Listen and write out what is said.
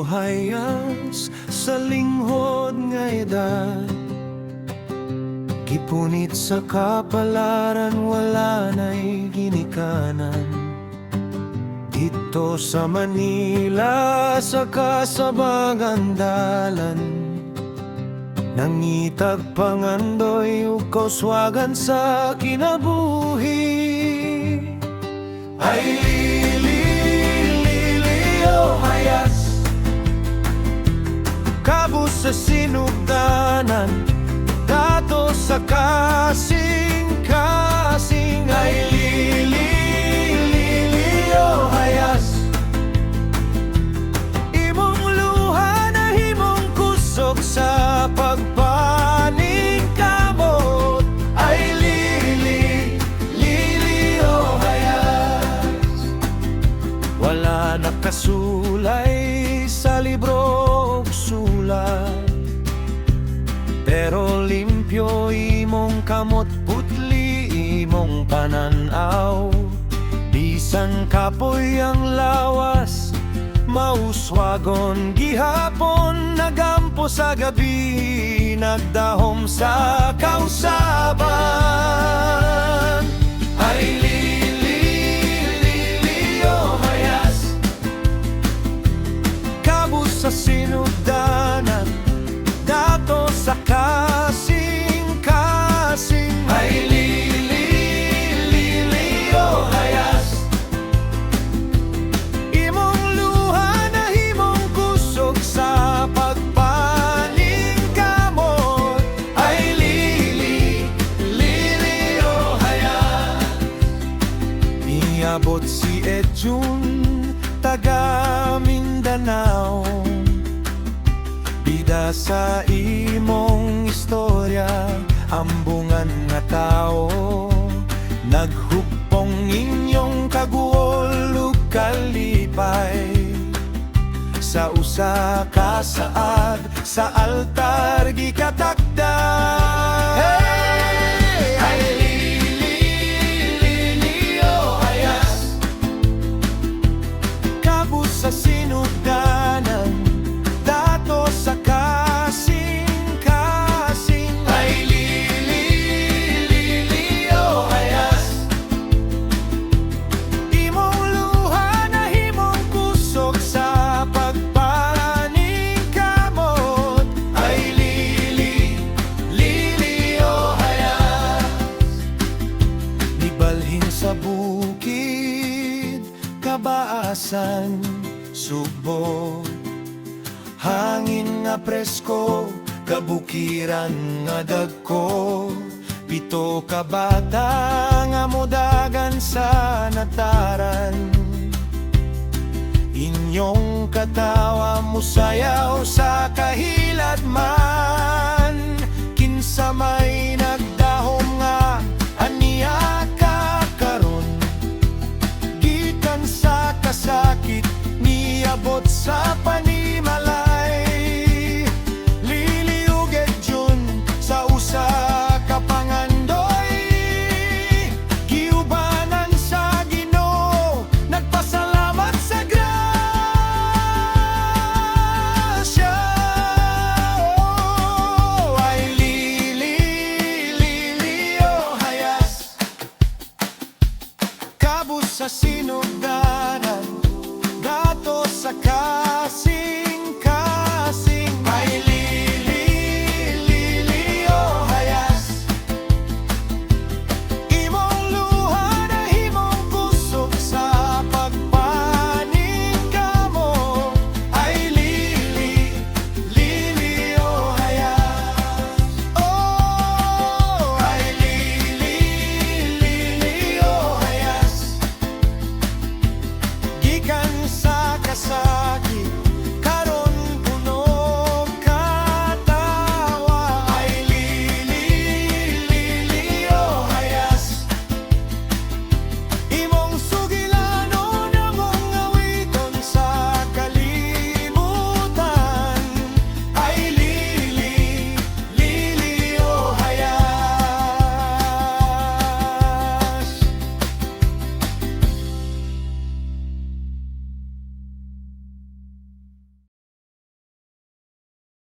Lilio hayas sa linghod nga edad, gipunit sa kapalaran, wala na'y ginikanan. Dito sa Manila, sa kasabagan dalan, nangitag pangandoy ug kauswagan sa kinabuhi. Ay Lilio hayas, kabus sa sinugdanan, dato sa kasing-kasing. Ay Lilio hayas, imong luha na himong kusog sa pagpaning kamot. Ay Lilio hayas, wala nakasulay sa libro ug sulat, pero limpyo imong kamot, putli imong pananaw. Bisan kapoy ang lawas, mauswagon gihapon, nagampo sa gabi, nagdahom sa kausaban. Ay Lilio hayas, kabus sa sinugdanan, dato sa kasing-kasing. Ay Lilio hayas, imong luha na himong kusog sa pagpaning kamot. Ay Lilio hayas, iabot si Edjun, taga Mindanao, bida sa imong istorya, ambungan nga tao. Naghupong inyong kaguol ug kalipay, sa usa ka saad sa altar gikatakda. Hey! Ay Lilio hayas, kabus sa sinugdanan, dato sa kasing-kasing. Ay Lilio hayas, imong luha na himong kusog sa pagpaning kamot. Ay Lilio hayas, nibalhin sa bukid, kabaasan, Subo, hangin nga presko, kabukiran nga dagko. Pito ka bata nga modagan sa nataran, inyong katawa musayaw sa kahiladman. Kinsa may nagdahom nga aniya ka karon, gikan sa kasakit, niabot sa panimalay. Liliuged yun sa usa ka pangandoy, giubanan sa Ginoo, nagpasalamat sa grasya. Ay Lilio hayas, kabus sa sinugdanan, dato sa kasi